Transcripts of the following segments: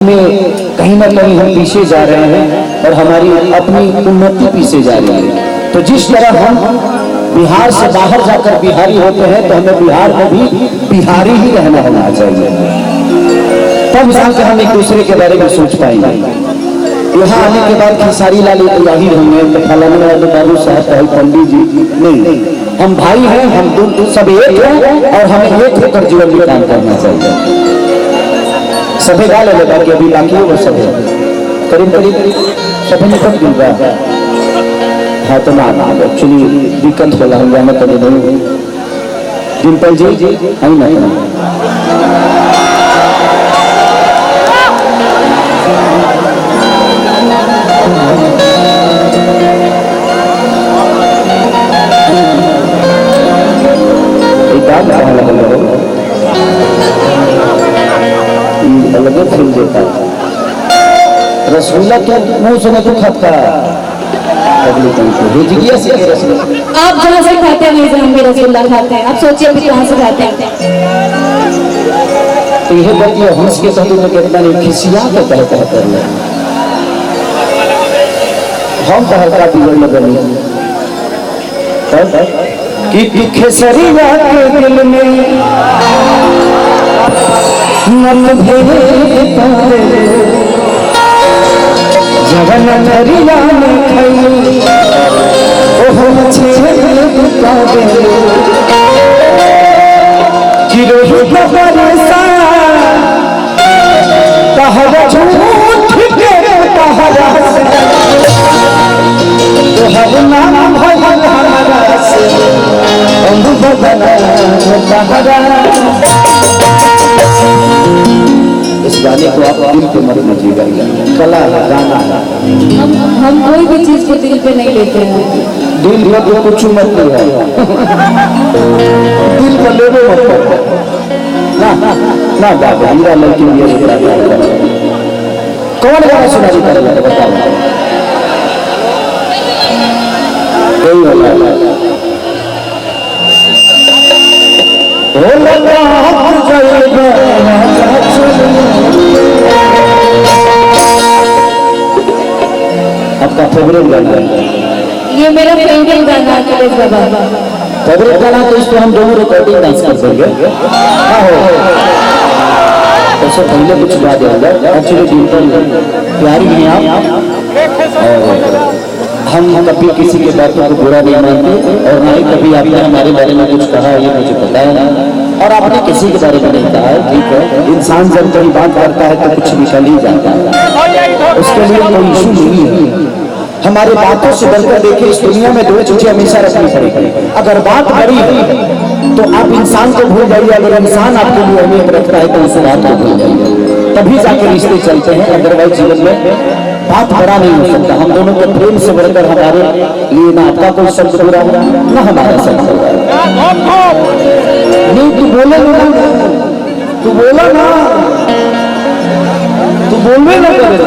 में कहीं ना कहीं हम पीछे जा रहे हैं और हमारी अपनी उन्नति पीछे जा रही है। तो जिस तरह हम बिहार से बाहर जाकर बिहारी होते हैं तो हमें बिहार में भी बिहारी ही रहना होना चाहिए, तब जाकर हम एक दूसरे के बारे में सोच पाएंगे। यहाँ आने के बाद खेसारी लाल जाहिर होंगे तो फलाना वाले बाबू साहब पंडित जी नहीं, हम भाई हैं, हम सब एक हैं और हमें एक होकर जीवन में काम करना चाहिए। सभी गा ले बाकी अभी बाकी है वो सब करीब करीब सभी निकल मिल रहा है। हाँ तो ना एक्चुअली दिक्कत होला हम जाना कभी नहीं। डिम्पल जी हम ना अलग फील देता है। रसगुल्ला तो मुंह से नहीं खाता, आप जहाँ से खाते हैं वहीं हम भी रसगुल्ला खाते हैं। आप सोचिए अभी कहाँ से खाते हैं। तो यह बताइए हंस के साथ में कितना नहीं खिसिया के कहते कर ले हम तो हल्का बिगड़ लगे कि खेसरिया के दिल में मन जगन दरिया में खई ओहो मछली कि रोहित परेशान तहरा झूठ के तहरा तोहर नाम भगवान हमारा से अंधु बदला तहरा। इस गाने को आप दिल पे मत लीजिएगा, कला है, गाना है। हम कोई भी चीज को दिल पे नहीं लेते हैं। दिल में तो कुछ मत नहीं है, दिल पर ले लो ना ना बाबा हीरा लड़की ये कौन गाना सुनाई कर रहा है बताओ। कोई होगा आपका फेवरेट गाना है? ये मेरा फेवरेट गाना है बाबा। फेवरेट गाना तो इसको हम दोनों रिकॉर्डिंग डांस कर देंगे। उससे पहले कुछ बात याद है, एक्चुअली डिम्पल प्यारी हैं आप और हम कभी किसी के बातों को बुरा नहीं मानते और ना ही कभी आपने हमारे बारे में कुछ कहा ये मुझे पता है और आपने किसी के बारे में नहीं कहा है। ठीक है, इंसान जब कोई बात करता है तो कुछ निकल ही जाता है, उसके लिए कोई इशू नहीं है। हमारे बातों से बढ़कर देखिए इस दुनिया में दो चीजें हमेशा रखनी पड़ेगी। अगर बात बड़ी है तो आप इंसान को भूल जाइए, अगर इंसान आपके लिए अहमियत रखता है तो उस बात को भूल जाइए, तभी जाकर रिश्ते चलते हैं। अदरवाइज जीवन में बात बड़ा नहीं हो सकता। हम दोनों के प्रेम से बढ़कर हमारे लिए ना आपका कोई शब्द बुरा होगा ना हमारा शब्द होगा। नहीं तू बोले ना, तू बोला ना, तू बोलवे ना करे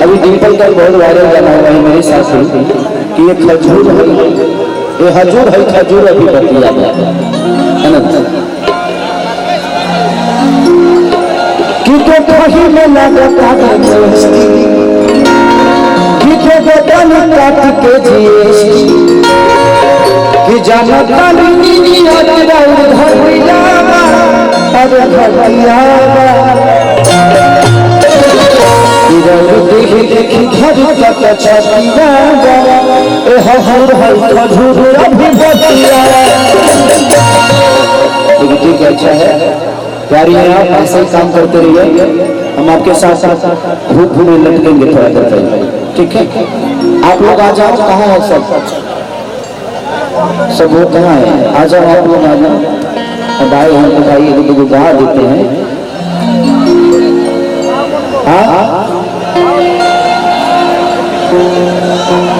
अभी डिम्पल का बहुत वायरल गाना हुआ है मेरे साथ कि ये खजूर है, ये हजूर है, खजूर अभी बतिया है ना कि तो कहीं में लगता कि तो बदन काट के जीएसटी कि जानता नहीं घर देखी घर तक छतिया ठीक है। अच्छा है प्यारी है, आप ऐसे ही काम करते रहिए, हम आपके साथ साथ भूख भूले लटकेंगे थोड़ा देर। ठीक है, आप लोग आ जाओ। कहाँ है सब वो कहाँ है? आ जाओ आप लोग, आ जाओ। भाई हमको भाई एक दो गा देते हैं। हाँ है।